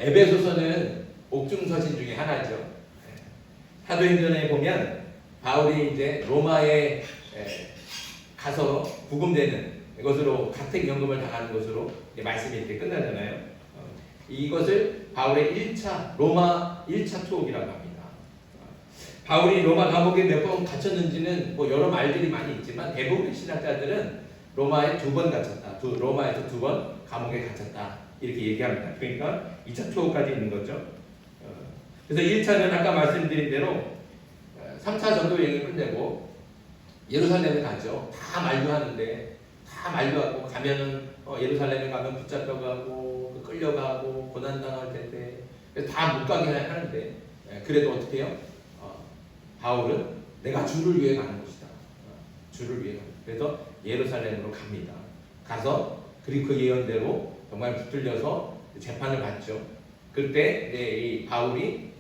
에베소서는 옥중서신 중에 하나죠. 사도행전에 보면 바울이 이제 로마에 가서 구금되는 것으로 가택연금을 당하는 것으로 말씀이 이렇게 끝나잖아요. 이것을 바울의 1차 로마 1차 투옥이라고 합니다. 바울이 로마 감옥에 몇 번 갇혔는지는 뭐 여러 말들이 많이 있지만 대부분의 신학자들은 로마에 2번 갇혔다. 로마에서 2번 감옥에 갇혔다. 이렇게 얘기합니다. 그러니까 2차 투옥까지 있는 거죠. 그래서 1차는 아까 말씀드린 대로 3차 전도 여행을 끝내고 예루살렘에 가죠. 다 만류하는데 다 만류하고 가면은 예루살렘에 가면 붙잡혀가고 끌려가고 고난당할 텐데 다 못 가게 하는데 그래도 어떻게 해요? 바울은 내가 주를 위해 가는 것이다. 주를 위해 가는. 그래서 예루살렘으로 갑니다. 가서 그리고 그 예언대로 정말 붙들려서 재판을 받죠. 그때 이 바울이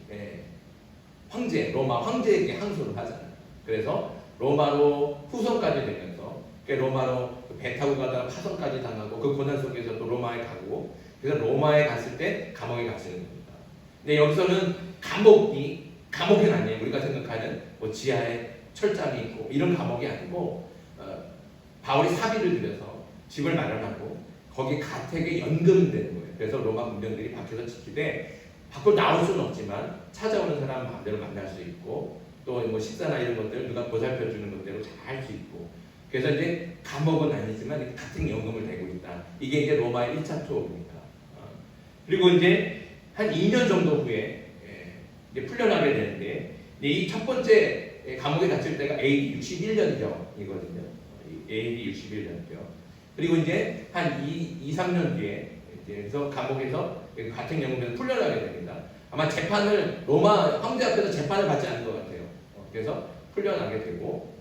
황제, 로마 황제에게 항소를 하잖아요. 그래서 로마로 후손까지 되면서 로마로 배 타고 가다가 파손까지 당하고 그 고난 속에서 또 로마에 가고 그래서 로마에 갔을 때 감옥에 갇히는 겁니다. 근데 여기서는 감옥은 아니에요. 우리가 생각하는 뭐 지하에 철장이 있고 이런 감옥이 아니고 바울이 사비를 들여서 집을 마련하고 거기 가택에 연금되는 거예요. 그래서 로마 군병들이 밖에서 지키되 밖으로 나올 수는 없지만 찾아오는 사람 마음대로 만날 수 있고 또 뭐 식사나 이런 것들 누가 보살펴 주는 것대로 잘 할 수 있고 그래서 이제 감옥은 아니지만 가택 연금을 대고 있다. 이게 이제 로마의 1차 투옥입니다. 그리고 이제 한 2년 정도 후에 이제 풀려나게 되는데 이 첫 번째 감옥에 갇힐 때가 AD 61년경이거든요. AD 61년경. 그리고 이제 한 2-3년 뒤에 그래서 감옥에서 가택 연금에서 풀려나게 됩니다. 아마 재판을 로마 황제 앞에서 재판을 받지 않은 것 같아요. 그래서 풀려나게 되고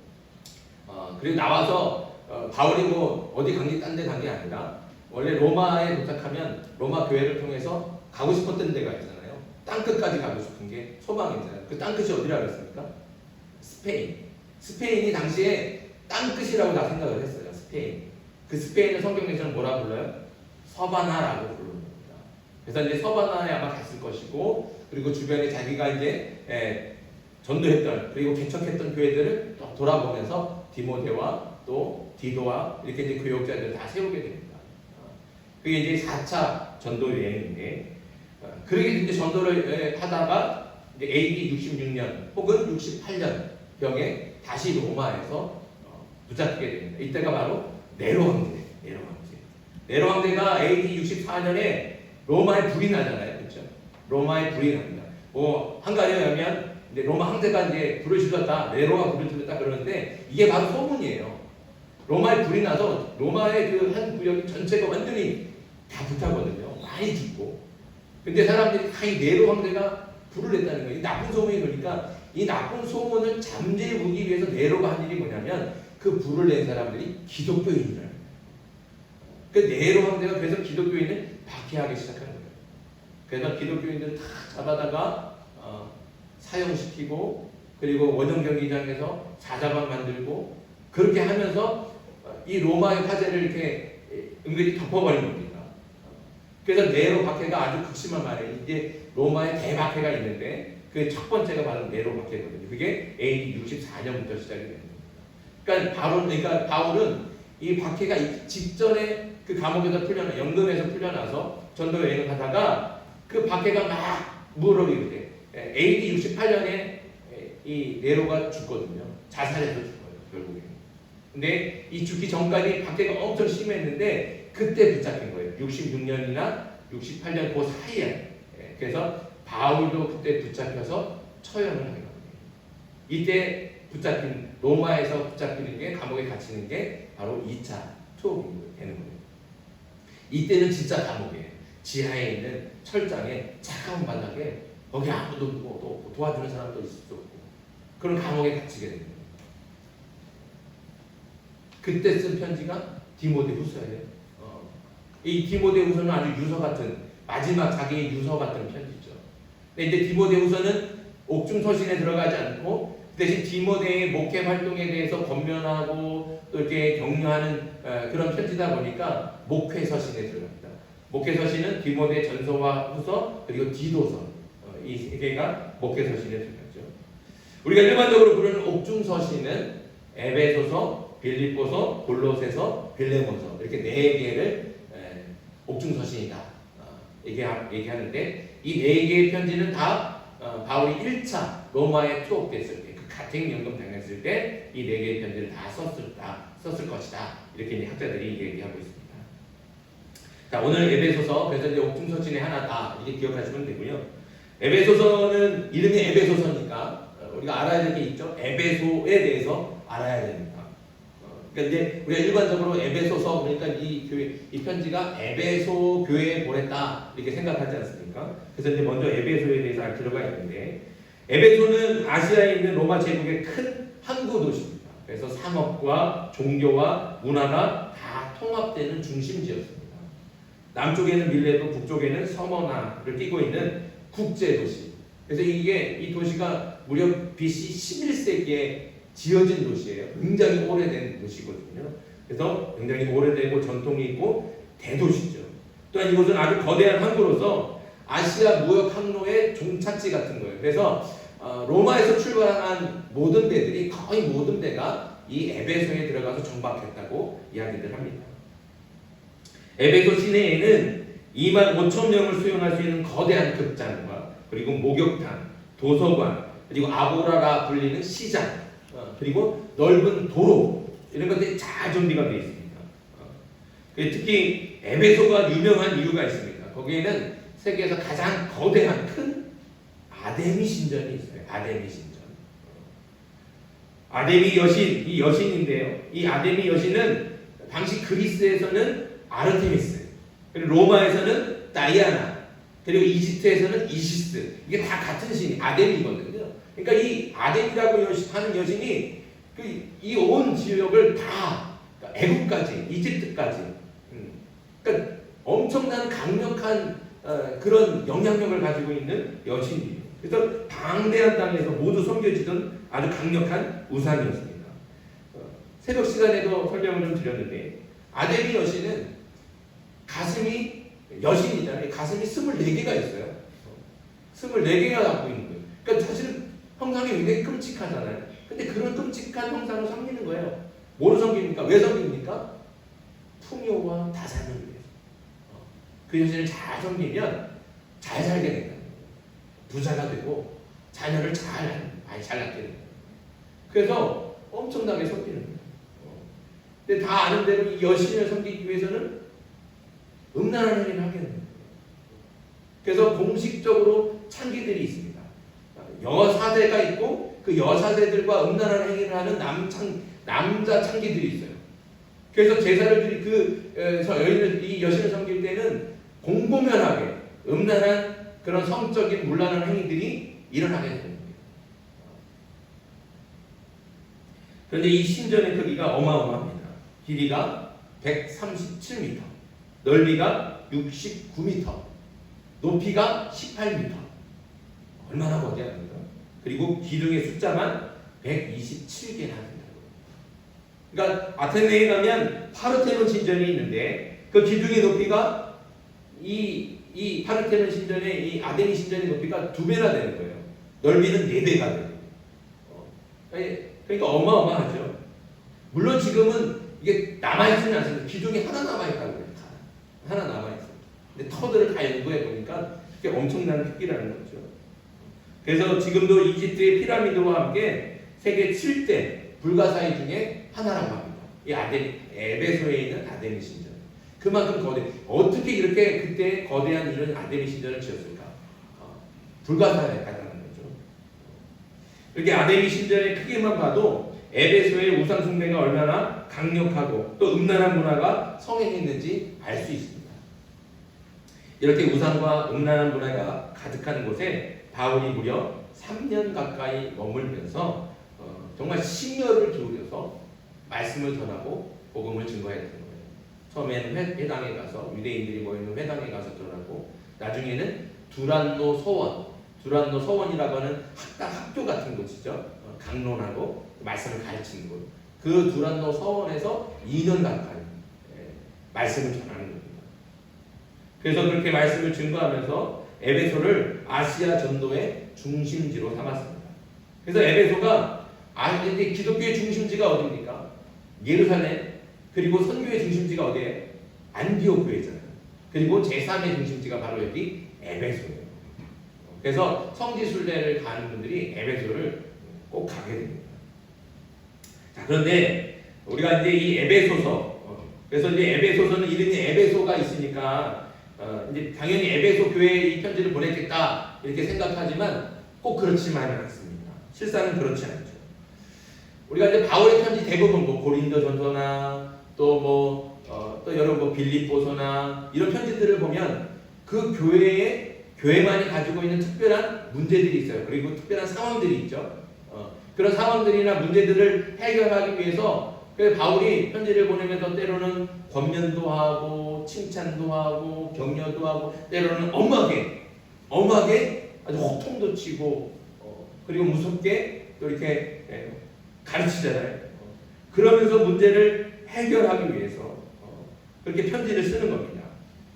그리고 나와서 바울이 뭐 어디 딴 데 간 게 아니라 원래 로마에 도착하면 로마 교회를 통해서 가고 싶었던 데가 있잖아요. 땅끝까지 가고 싶은 게 소망이잖아요. 그 땅끝이 어디라고 했습니까? 스페인. 스페인이 당시에 땅끝이라고 다 생각을 했어요. 스페인. 그 스페인을 성경에서는 뭐라 불러요? 서바나라고 부르는 겁니다. 그래서 이제 서바나에 아마 갔을 것이고 그리고 주변에 자기가 이제 전도했던 그리고 개척했던 교회들을 돌아보면서 디모데와 또 디도와 이렇게 이제 교역자들을 다 세우게 됩니다. 그게 이제 4차 전도 여행인데 그렇게 이제 전도를 하다가 이제 AD 66년 혹은 68년 병에 다시 로마에서 붙잡히게 됩니다. 이때가 바로 네로 황제. 네로 황제가 AD 64년에 로마에 불이 나잖아요, 그렇죠? 로마에 불이 납니다. 뭐 한 가지에 의하면 이제 로마 황제가 이제 불을 질렀다, 네로가 불을 질렀다 그러는데 이게 바로 소문이에요. 로마에 불이 나서 로마의 그 한 구역이 전체가 완전히 다 불타거든요. 많이 죽고. 근데 사람들이 다 이 네로 황제가 불을 냈다는 거예요. 이 나쁜 소문이 그러니까 이 나쁜 소문을 잠재우기 위해서 네로가 한 일이 뭐냐면 그 불을 낸 사람들이 기독교인들. 그 네로 황제가 그래서 기독교인을 박해하기 시작한 거예요. 그래서 기독교인들 다 잡아다가 사형시키고 그리고 원형 경기장에서 사자방 만들고 그렇게 하면서 이 로마의 화제를 이렇게 은근히 덮어버린 겁니다. 그래서 네로 박해가 아주 극심한 말이에요. 이제 로마의 대박해가 있는데 그 첫 번째가 바로 네로 박해거든요. 그게 AD 64년부터 시작이 됩니다. 그러니까 바울은 이 박해가 있기 직전에 그 감옥에서 연금에서 풀려나서 전도 여행을 하다가 그 박해가 막 무르익을 때 AD 68년에 이 네로가 죽거든요. 자살해서 죽어요, 결국에. 근데 이 죽기 전까지 박해가 엄청 심했는데 그때 붙잡힌 거예요. 66년이나 68년 그 사이에. 그래서 바울도 그때 붙잡혀서 처형을 하게 됩니다. 이때 로마에서 붙잡히는 게 감옥에 gat히는 게 바로 2차 투옥이 되는 거예요. 이때는 진짜 감옥이에요. 지하에 있는 철장에 차가운 바닥에 거기 아무도 없고 또 도와주는 사람도 있을 수 없고 그런 감옥에 갇히게 됩니다. 그때 쓴 편지가 디모데후서예요. 이 디모데후서는 아주 유서 같은 마지막 자기의 유서 같은 편지죠. 근데 이제 디모데후서는 옥중서신에 들어가지 않고 대신 디모데의 목회 활동에 대해서 권면하고 또 이렇게 격려하는 그런 편지다 보니까 목회 서신에 들어갑니다. 목회서신은 디모데 전서와 후서 그리고 디도서 이 세 개가 목회서신에 들어가죠. 우리가 일반적으로 부르는 옥중서신은 에베소서, 빌립보서, 골로새서, 빌레몬서 이렇게 네 개를 옥중서신이다 얘기하는데 이 네 개의 편지는 다 바울이 1차 로마에 투옥됐을 때 그 가택연금 당했을 때 이 네 개의 편지를 다 썼을 것이다 이렇게 이제 학자들이 얘기하고 있습니다. 자, 오늘 에베소서 그래서 이제 옥중서신의 하나다 이렇게 기억하시면 되고요. 에베소서는 이름이 에베소서니까 우리가 알아야 될 게 있죠. 에베소에 대해서 알아야 됩니다. 그러니까 이제 우리가 일반적으로 에베소서 그러니까 이 편지가 에베소 교회에 보냈다 이렇게 생각하지 않습니까? 그래서 이제 먼저 에베소에 대해서 알 필요가 있는데 에베소는 아시아에 있는 로마 제국의 큰 항구 도시입니다. 그래서 상업과 종교와 문화가 다 통합되는 중심지였습니다. 남쪽에는 밀레도, 북쪽에는 서머나를 끼고 있는 국제 도시. 그래서 이 도시가 무려 BC 11세기에 지어진 도시예요. 굉장히 오래된 도시거든요. 그래서 굉장히 오래되고 전통이 있고 대도시죠. 또한 이곳은 아주 거대한 항구로서 아시아 무역 항로의 종착지 같은 거예요. 그래서 로마에서 출발한 모든 배들이 거의 모든 배가 이 에베소에 들어가서 정박했다고 이야기들 합니다. 에베소 시내에는 2만 5천 명을 수용할 수 있는 거대한 극장과 그리고 목욕탕, 도서관, 그리고 아고라라 불리는 시장, 그리고 넓은 도로 이런 것들이 잘 정비가 되어 있습니다. 특히 에베소가 유명한 이유가 있습니다. 거기에는 세계에서 가장 거대한 큰 아데미 신전이 있어요. 아데미 신전. 아데미 여신, 이 여신인데요. 이 아데미 여신은 당시 그리스에서는 아르테미스, 그리고 로마에서는 다이아나, 그리고 이집트에서는 이시스. 이게 다 같은 신, 아데미거든요. 그러니까 이 아데미라고 하는 여신이 이 온 지역을 다 애국까지, 이집트까지, 그러니까 엄청난 강력한 그런 영향력을 가지고 있는 여신이에요. 그래서 방대한 땅에서 모두 섬겨지던 아주 강력한 우상이었습니다. 새벽 시간에도 설명을 좀 드렸는데 아데미 여신은 가슴이 여신이잖아요. 가슴이 24개가 있어요. 24개가 갖고 있는 거예요. 그러니까 사실은 형상이 굉장히 끔찍하잖아요. 근데 그런 끔찍한 형상을 섬기는 거예요. 뭐로 섬깁니까? 왜 섬깁니까? 풍요와 다산을 위해서. 그 여신을 잘 섬기면 잘 살게 된다. 부자가 되고 자녀를 많이 잘 낳게 된다. 그래서 엄청나게 섬기는 거예요. 근데 다 아는 대로 이 여신을 섬기기 위해서는 음란한 행위를 하게 됩니다. 그래서 공식적으로 창기들이 있습니다. 여사제가 있고 그 여사제들과 음란한 행위를 하는 남자 창기들이 있어요. 그래서 제사를 이 여신을 섬길 때는 공공연하게 음란한 그런 성적인 문란한 행위들이 일어나게 되는 거예요. 그런데 이 신전의 크기가 어마어마합니다. 길이가 137m, 넓이가 69m, 높이가 18m. 얼마나 거대합니까? 그리고 기둥의 숫자만 127개나 된다고. 그러니까 아테네에 가면 파르테논 신전이 있는데 그 기둥의 높이가 이 파르테논 신전의 이 아데미 신전의 높이가 2배나 되는 거예요. 넓이는 4배가 되고. 그러니까 어마어마하죠. 물론 지금은 이게 남아있지는 않습니다. 기둥이 하나 남아있다고 그래요. 하나 남아있어요. 근데 터들을 다 연구해 보니까 그게 엄청난 크기라는 거죠. 그래서 지금도 이집트의 피라미드와 함께 세계 7대 불가사의 중에 하나라고 합니다. 이 에베소에 있는 아데미 신전. 그만큼 거대. 어떻게 이렇게 그때 거대한 이런 아데미 신전을 지었을까? 불가사에 가다는 거죠. 이렇게 아데미 신전의 크기만 봐도 에베소의 우상 숭배가 얼마나 강력하고 또 음란한 문화가 성행했는지 알 수 있습니다. 이렇게 우상과 음란한 문화가 가득한 곳에 바울이 무려 3년 가까이 머물면서 정말 심혈을 기울여서 말씀을 전하고 복음을 증거했던 거예요. 처음에는 회당에 가서 유대인들이 모이는 회당에 가서 전하고 나중에는 두란노 서원이라고 하는 학교 같은 곳이죠. 강론하고 말씀을 가르치는 곳. 그 두란노 서원에서 2년 가까이 말씀을 전하는 겁니다. 그래서 그렇게 말씀을 증거하면서 에베소를 아시아 전도의 중심지로 삼았습니다. 그래서 에베소가 이제 기독교의 중심지가 어디입니까? 예루살렘. 그리고 선교의 중심지가 어디예요? 안디옥 교회잖아요. 그리고 제3의 중심지가 바로 여기 에베소예요. 그래서 성지순례를 가는 분들이 에베소를 꼭 가게 됩니다. 자, 그런데 우리가 이제 이 에베소서, 그래서 이제 에베소서는 이름이 에베소가 있으니까 이제 당연히 에베소 교회에 이 편지를 보냈겠다 이렇게 생각하지만 꼭 그렇지만은 않습니다. 실상은 그렇지 않죠. 우리가 이제 바울의 편지 대부분 뭐 고린도전서나 또 여러 빌립보서나 이런 편지들을 보면 그 교회만이 가지고 있는 특별한 문제들이 있어요. 그리고 특별한 상황들이 있죠. 그런 상황들이나 문제들을 해결하기 위해서 바울이 편지를 보내면서 때로는 권면도 하고 칭찬도 하고 격려도 하고 때로는 엄하게 아주 호통도 치고 그리고 무섭게 또 이렇게 가르치잖아요. 그러면서 문제를 해결하기 위해서 그렇게 편지를 쓰는 겁니다.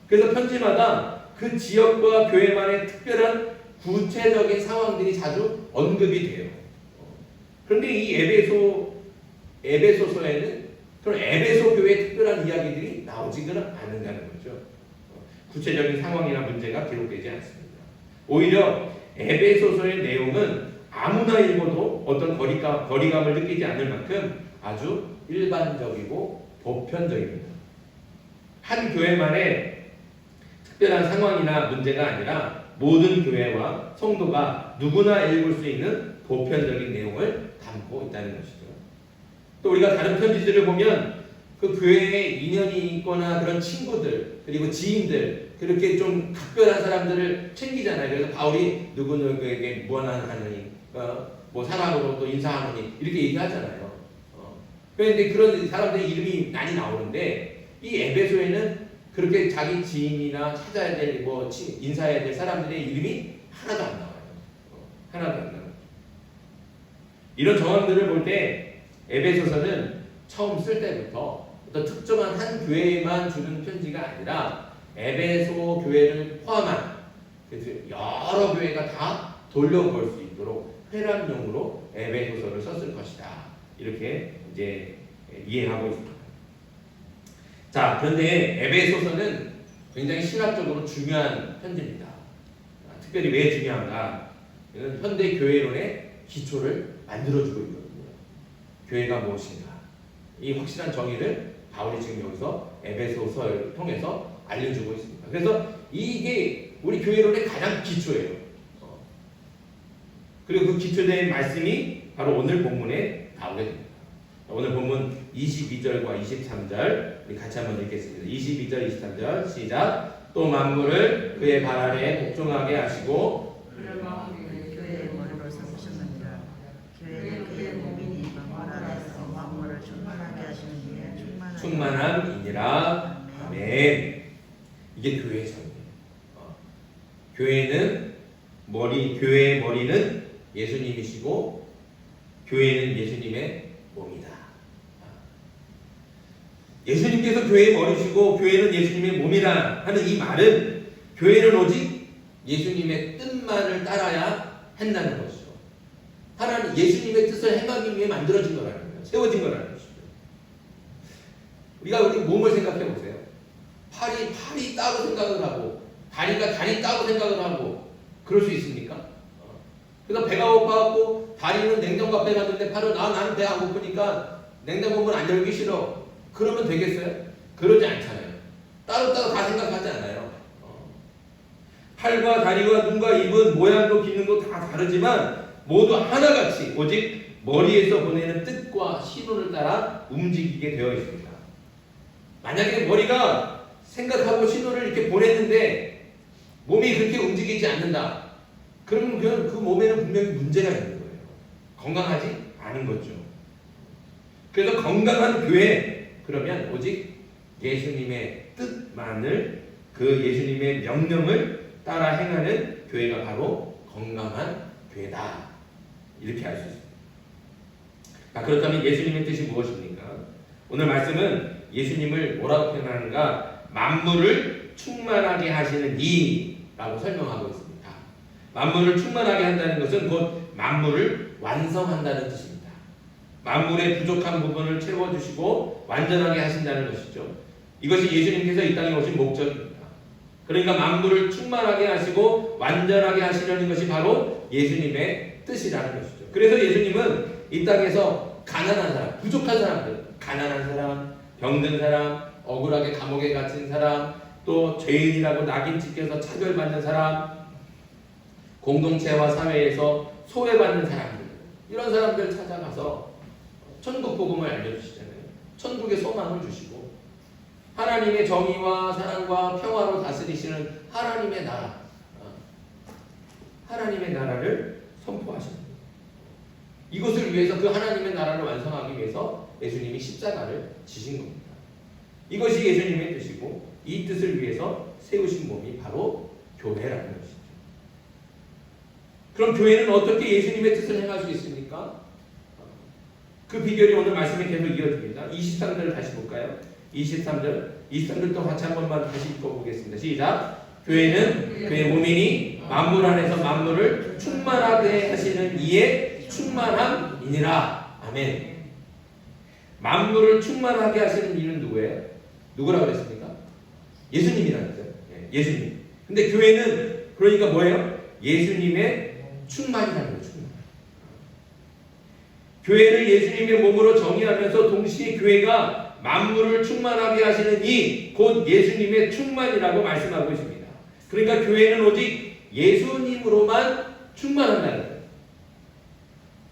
그래서 편지마다 그 지역과 교회만의 특별한 구체적인 상황들이 자주 언급이 돼요. 그런데 이 에베소서에는 그런 에베소 교회의 특별한 이야기들이 나오지는 않는다는 거죠. 구체적인 상황이나 문제가 기록되지 않습니다. 오히려 에베소서의 내용은 아무나 읽어도 어떤 거리감을 느끼지 않을 만큼 아주 일반적이고 보편적입니다. 한 교회만의 특별한 상황이나 문제가 아니라 모든 교회와 성도가 누구나 읽을 수 있는 보편적인 내용을 담고 있다는 것이죠. 또 우리가 다른 편지들을 보면 그 교회에 인연이 있거나 그런 친구들 그리고 지인들 그렇게 좀 각별한 사람들을 챙기잖아요. 그래서 바울이 누구누구에게 무언하느니 뭐 사랑으로 또 인사하느니 이렇게 얘기하잖아요. 그런데 그런 사람들의 이름이 많이 나오는데 이 에베소에는 그렇게 자기 지인이나 찾아야 될 뭐 인사해야 될 사람들의 이름이 하나도 안 나와요. 하나도 안 나와요. 이런 정황들을 볼 때 에베소서는 처음 쓸 때부터 어떤 특정한 한 교회에만 주는 편지가 아니라 에베소 교회를 포함한 여러 교회가 다 돌려볼 수 있도록 회람용으로 에베소서를 썼을 것이다. 이렇게 이제 이해하고 있습니다. 자, 그런데 에베소서는 굉장히 신학적으로 중요한 편지입니다. 특별히 왜 중요한가? 이건 현대 교회론의 기초를 만들어주고 있거든요. 교회가 무엇인가? 이 확실한 정의를 바울이 지금 여기서 에베소서를 통해서 알려주고 있습니다. 그래서 이게 우리 교회론의 가장 기초예요. 그리고 그 기초된 말씀이 바로 오늘 본문에 나오게 됩니다. 오늘 본문 22절과 23절 우리 같이 한번 읽겠습니다. 22절 23절 시작. 또 만물을 그의 발 아래 복종하게 하시고 교회의 머리로 삼으셨느니라. 교회는 그의 몸이니 만물 안에서 만물을 충만하게 하시는 이에 충만함이니라. 아멘. 이게 교회의 정의예요. 교회는 교회의 머리는 예수님이시고 교회는 예수님의 몸이다. 예수님께서 교회의 머리시고 교회는 예수님의 몸이라 하는 이 말은 교회는 오직 예수님의 뜻만을 따라야 한다는 것이죠. 하나님 예수님의 뜻을 행하기 위해 만들어진 거라는 거예요. 세워진 거라는 것이죠. 우리 몸을 생각해 보세요. 팔이 따로 생각을 하고 다리가 다리 따로 생각을 하고 그럴 수 있습니까? 그래서 배가 고파갖고 다리는 냉장고 앞에 갔는데 나는 배 안 고프니까 냉장고문 안 열기 싫어. 그러면 되겠어요? 그러지 않잖아요. 따로따로 다 생각하지 않아요. 팔과 다리와 눈과 입은 모양도 기능도 다 다르지만 모두 하나같이 오직 머리에서 보내는 뜻과 신호를 따라 움직이게 되어 있습니다. 만약에 머리가 생각하고 신호를 이렇게 보냈는데 몸이 그렇게 움직이지 않는다. 그러면 그 몸에는 분명히 문제가 있는 거예요. 건강하지 않은 거죠. 그래서 건강한 교회 그러면 오직 예수님의 뜻만을 그 예수님의 명령을 따라 행하는 교회가 바로 건강한 교회다. 이렇게 알 수 있습니다. 그렇다면 예수님의 뜻이 무엇입니까? 오늘 말씀은 예수님을 뭐라고 표현하는가? 만물을 충만하게 하시는 이라고 설명하고 있습니다. 만물을 충만하게 한다는 것은 곧 만물을 완성한다는 뜻입니다. 만물의 부족한 부분을 채워주시고 완전하게 하신다는 것이죠. 이것이 예수님께서 이 땅에 오신 목적입니다. 그러니까 만물을 충만하게 하시고 완전하게 하시려는 것이 바로 예수님의 뜻이라는 것이죠. 그래서 예수님은 이 땅에서 가난한 사람, 부족한 사람들, 가난한 사람, 병든 사람, 억울하게 감옥에 갇힌 사람, 또 죄인이라고 낙인 찍혀서 차별받는 사람, 공동체와 사회에서 소외받는 사람들, 이런 사람들 찾아가서 천국 복음을 알려주시잖아요. 천국의 소망을 주시고 하나님의 정의와 사랑과 평화로 다스리시는 하나님의 나라, 하나님의 나라를 선포하십니다. 이것을 위해서 그 하나님의 나라를 완성하기 위해서 예수님이 십자가를 지신 겁니다. 이것이 예수님의 뜻이고 이 뜻을 위해서 세우신 몸이 바로 교회라는 것이죠. 그럼 교회는 어떻게 예수님의 뜻을 행할 수 있습니까? 그 비결이 오늘 말씀에 계속 이어집니다. 23절을 다시 볼까요? 23절도 같이 한 번만 다시 읽어보겠습니다. 시작! 교회는 그의 몸이니 만물 안에서 만물을 충만하게 하시는 이의 충만함이니라. 아멘. 만물을 충만하게 하시는 이는 누구예요? 누구라고 그랬습니까? 예수님이라는 거죠. 예수님. 근데 교회는 그러니까 뭐예요? 예수님의 충만이라는 거예요. 충만. 교회를 예수님의 몸으로 정의하면서 동시에 교회가 만물을 충만하게 하시는 이 곧 예수님의 충만이라고 말씀하고 있습니다. 그러니까 교회는 오직 예수님으로만 충만한다는 거예요.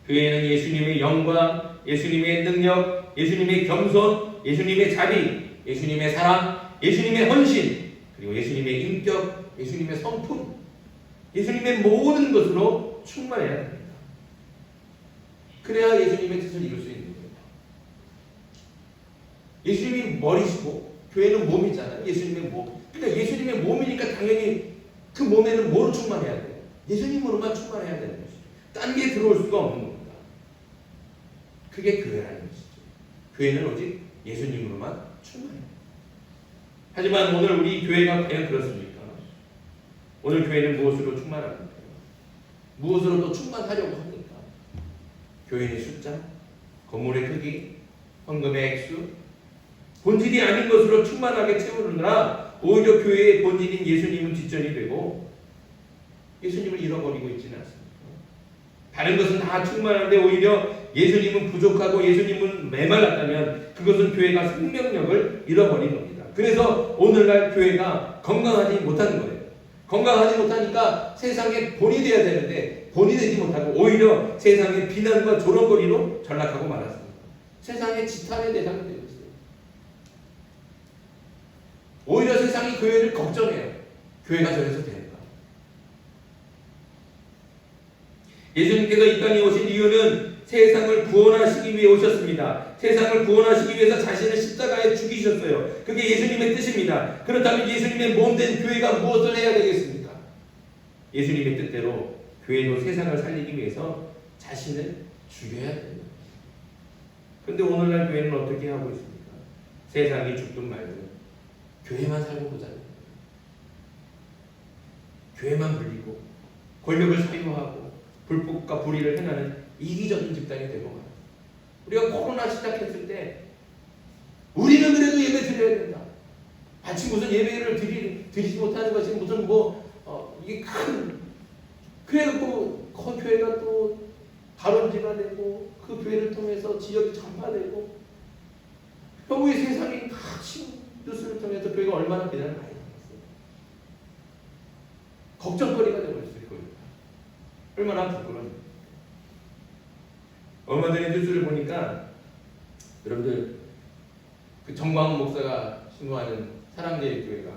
교회는 예수님의 영광, 예수님의 능력, 예수님의 겸손, 예수님의 자비, 예수님의 사랑, 예수님의 헌신, 그리고 예수님의 인격, 예수님의 성품, 예수님의 모든 것으로 충만해야 합니다. 그래야 예수님의 뜻을 이룰 수 있는 거예요. 예수님이 머리시고 교회는 몸이잖아요. 예수님의 몸. 그러니까 예수님의 몸이니까 당연히 그 몸에는 뭐로 충만해야 돼요? 예수님으로만 충만해야 되는 것이죠. 딴 게 들어올 수가 없는 겁니다. 그게 교회라는 것이죠. 교회는 오직 예수님으로만 충만해요. 하지만 오늘 우리 교회가 과연 그렇습니까? 오늘 교회는 무엇으로 충만합니까? 무엇으로 또 충만하려고 합니까? 교회의 숫자, 건물의 크기, 헌금의 액수, 본질이 아닌 것으로 충만하게 채우느라 오히려 교회의 본질인 예수님은 뒷전이 되고 예수님을 잃어버리고 있지는 않습니다. 다른 것은 다 충만한데 오히려 예수님은 부족하고 예수님은 메말랐다면 그것은 교회가 생명력을 잃어버린 겁니다. 그래서 오늘날 교회가 건강하지 못하는 거예요. 건강하지 못하니까 세상에 본이 되어야 되는데 본이 되지 못하고 오히려 세상의 비난과 조롱거리로 전락하고 말았습니다. 세상의 지탄의 대상이 되고 있어요. 오히려 세상이 교회를 걱정해요. 교회가 저래서 될까? 예수님께서 이 땅에 오신 이유는 세상을 구원하시기 위해 오셨습니다. 세상을 구원하시기 위해서 자신을 십자가에 죽이셨어요. 그게 예수님의 뜻입니다. 그렇다면 예수님의 몸된 교회가 무엇을 해야 되겠습니까? 예수님의 뜻대로 교회도 세상을 살리기 위해서 자신을 죽여야 됩니다. 그런데 오늘날 교회는 어떻게 하고 있습니까? 세상이 죽든 말든 교회만 살고 보자는 거예요. 교회만 불리고 권력을 사유하고 불법과 불의를 행하는 이기적인 집단이 되고 말아요. 우리가 코로나 시작했을 때 우리는 그래도 예배 드려야 된다. 마치 무슨 예배를 드리지 못하는 것이 무슨 이게 큰 그래갖고 그 교회가 또 발원지가 되고 그 교회를 통해서 지역이 전파되고 결국에 세상이 다 뉴스를 통해서 교회가 얼마나 비난을 많이 받았어요. 걱정거리가 되고 있어요. 얼마나 부끄러워요. 얼마 전에 뉴스를 보니까 여러분들 그 정광훈 목사가 신고하는 사랑제일 교회가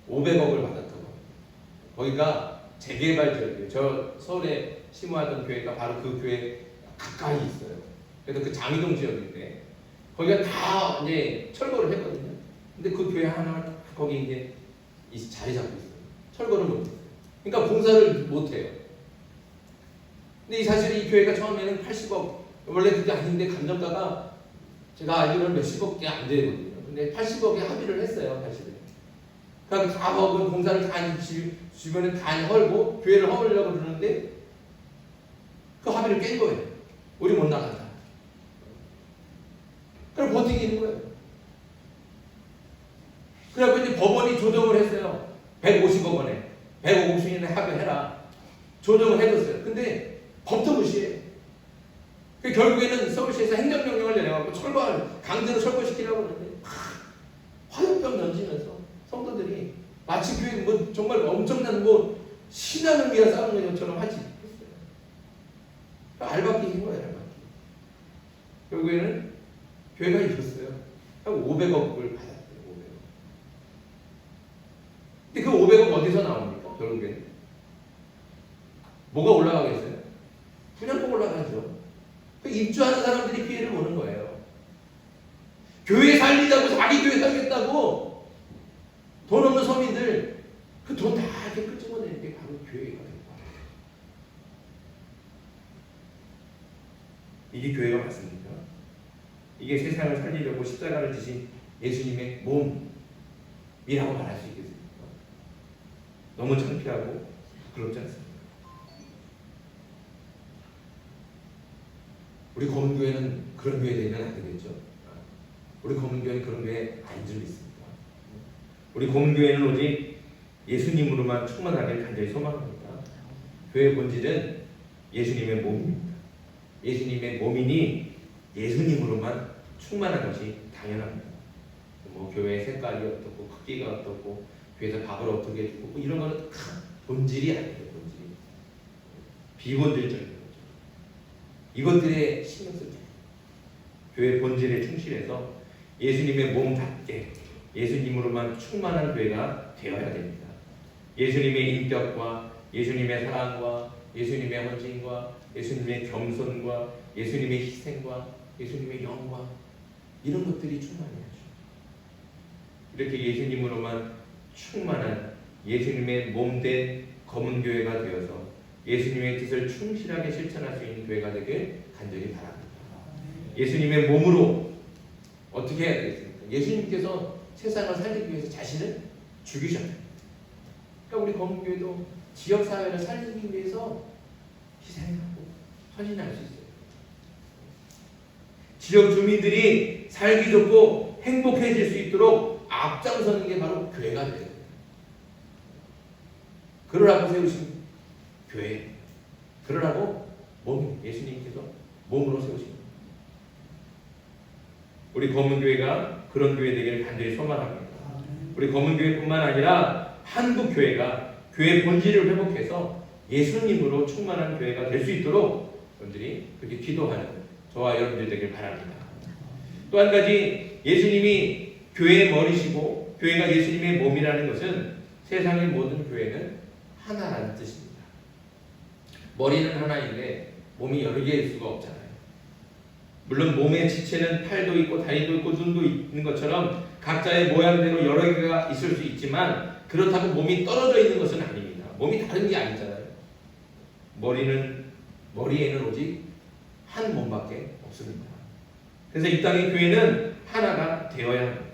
500억을 받았다고. 거기가 재개발 지역이에요. 저 서울에 심호하던 교회가 바로 그 교회 가까이 있어요. 그래서 그 장이동 지역인데 거기가 다 이제 철거를 했거든요. 근데 그 교회 하나를 거기 이제 자리 잡고 있어요. 철거를 못해요. 그러니까 봉사를 못해요. 근데 사실 이 교회가 처음에는 80억, 원래 그게 아닌데 감정가가 제가 알기로는 몇십억이 안 되거든요. 근데 80억에 합의를 했어요, 80에. 그러니까 다 허고 공사를 다 주변에 다 헐고 교회를 허물려고 그러는데 그 합의를 깬 거예요. 우리 못 나간다. 그럼 버티기는 거예요. 그래서 이제 법원이 조정을 했어요. 150억 원에 150인에 합의해라. 조정을 해줬어요. 근데 법도 무시해. 결국에는 서울시에서 행정명령을 내려갖고 강제로 철거시키려고 그러는데 화염병 던지면서 성도들이 마치 교회 뭐 정말 엄청난 뭐 신앙을 위해 싸우는 것처럼 하지 했어요. 알바끼인 거예요. 알바끼. 결국에는 교회가 이겼어요. 500억을 받았어요. 500억. 근데 그 500억 어디서 나옵니까? 결국에는 뭐가 올라가겠어요? 분양금 올라가죠. 입주하는 사람들이 피해를 보는 거예요. 교회 살리자고 자기 교회 살겠다고 돈 없는 서민들 그 돈 다 이렇게 끄집어내는 게 바로 교회가 된 거예요. 이게 교회가 맞습니까? 이게 세상을 살리려고 십자가를 지신 예수님의 몸이라고 말할 수 있겠습니까? 너무 창피하고 부끄럽지 않습니까? 우리 검은교회는 그런 교회 되면 안 되겠죠. 우리 검은교회는 그런 교회 아닌 줄 믿습니다. 우리 검은교회는 오직 예수님으로만 충만하길 간절히 소망합니다. 교회의 본질은 예수님의 몸입니다. 예수님의 몸이니 예수님으로만 충만한 것이 당연합니다. 뭐 교회의 색깔이 어떻고 크기가 어떻고 교회에서 밥을 어떻게 해주고 뭐 이런 거는 본질이 아니에요. 본질이 비본질적인 거죠. 이것들에 신경 쓰죠. 교회 본질에 충실해서 예수님의 몸답게 예수님으로만 충만한 교회가 되어야 됩니다. 예수님의 인격과 예수님의 사랑과 예수님의 헌신과 예수님의 겸손과 예수님의 희생과 예수님의 영광 이런 것들이 충만해야죠. 이렇게 예수님으로만 충만한 예수님의 몸된 검은 교회가 되어서 예수님의 뜻을 충실하게 실천할 수 있는 교회가 되길 간절히 바랍니다. 예수님의 몸으로 어떻게 해야 되겠습니까? 예수님께서 세상을 살리기 위해서 자신을 죽이셨다. 그러니까 우리 검은교회도 지역사회를 살리기 위해서 희생하고 헌신할 수 있어요. 지역 주민들이 살기 좋고 행복해질 수 있도록 앞장서는 게 바로 교회가 돼요. 그러라고 세우신 교회, 그러라고 예수님께서 몸으로 세우신 거예요. 우리 검은교회가 그런 교회 되기를 간절히 소망합니다. 우리 검은교회뿐만 아니라 한국교회가 교회 본질을 회복해서 예수님으로 충만한 교회가 될 수 있도록 여러분들이 그렇게 기도하는 저와 여러분들 되길 바랍니다. 또 한 가지 예수님이 교회의 머리시고 교회가 예수님의 몸이라는 것은 세상의 모든 교회는 하나라는 뜻입니다. 머리는 하나인데 몸이 여러 개일 수가 없잖아요. 물론 몸의 지체는 팔도 있고 다리도 있고 눈도 있는 것처럼 각자의 모양대로 여러 개가 있을 수 있지만 그렇다고 몸이 떨어져 있는 것은 아닙니다. 몸이 다른 게 아니잖아요. 머리에는 오직 한 몸밖에 없습니다. 그래서 이 땅의 교회는 하나가 되어야 합니다.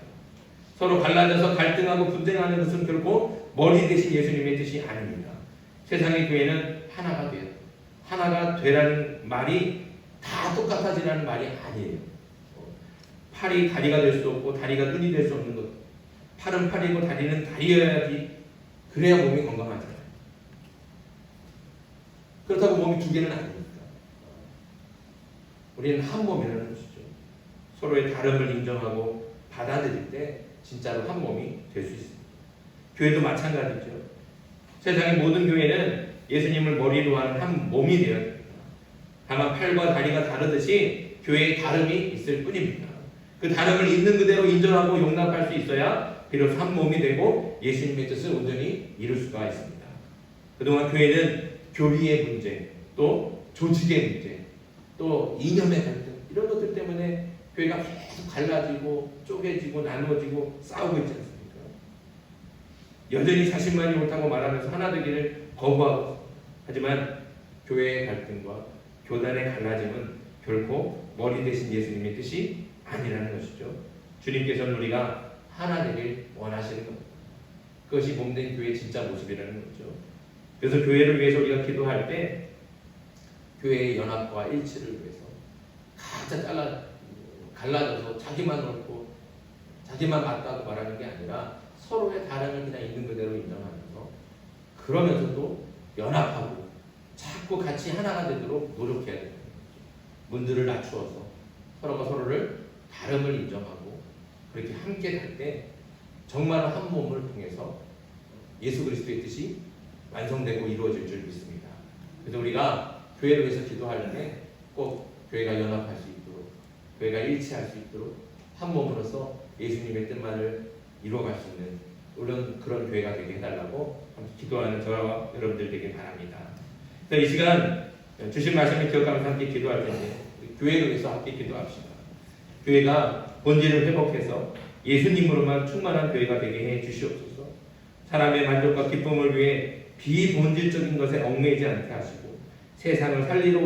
서로 갈라져서 갈등하고 분쟁하는 것은 결코 머리 대신 예수님의 뜻이 아닙니다. 세상의 교회는 하나가 되라는 말이 다 똑같아지라는 말이 아니에요. 팔이 다리가 될 수 없고 다리가 눈이 될 수 없는 것. 팔은 팔이고 다리는 다리여야지. 그래야 몸이 건강하잖아요. 그렇다고 몸이 두 개는 아닙니다. 우리는 한 몸이라는 것이죠. 서로의 다름을 인정하고 받아들일 때 진짜로 한 몸이 될 수 있습니다. 교회도 마찬가지죠. 세상의 모든 교회는 예수님을 머리로 하는 한 몸이 되어야 됩니다. 다만 팔과 다리가 다르듯이 교회에 다름이 있을 뿐입니다. 그 다름을 있는 그대로 인정하고 용납할 수 있어야 비로소 한 몸이 되고 예수님의 뜻을 온전히 이룰 수가 있습니다. 그동안 교회는 교리의 문제, 또 조직의 문제, 또 이념의 갈등 이런 것들 때문에 교회가 계속 갈라지고 쪼개지고 나누어지고 싸우고 있지 않습니까? 여전히 자신만이 옳다고 말하면서 하나 되기를 거부하고 하지만 교회의 갈등과 교단의 갈라짐은 결코 머리 대신 예수님의 뜻이 아니라는 것이죠. 주님께서는 우리가 하나 되길 원하시는 겁니다. 그것이 몸된 교회의 진짜 모습이라는 거죠. 그래서 교회를 위해서 우리가 기도할 때 교회의 연합과 일치를 위해서 각자 갈라져서 자기만 옳고 자기만 맞다고 말하는 게 아니라 서로의 다름을 그냥 있는 그대로 인정하면서 그러면서도 연합하고 자꾸 같이 하나가 되도록 노력해야 되는 거죠. 문들을 낮추어서 서로가 서로를 다름을 인정하고 그렇게 함께 갈 때 정말 한 몸을 통해서 예수 그리스도의 뜻이 완성되고 이루어질 줄 믿습니다. 그래서 우리가 교회를 위해서 기도할 때 꼭 교회가 연합할 수 있도록 교회가 일치할 수 있도록 한 몸으로서 예수님의 뜻만을 이루어갈 수 있는 물론 그런 교회가 되게 해달라고 기도하는 저와 여러분들 되길 바랍니다. 그래서 이 시간 주신 말씀을 기억하면서 함께 기도할 텐데 교회를 위해서 함께 기도합시다. 교회가 본질을 회복해서 예수님으로만 충만한 교회가 되게 해 주시옵소서. 사람의 만족과 기쁨을 위해 비본질적인 것에 얽매이지 않게 하시고 세상을 살리러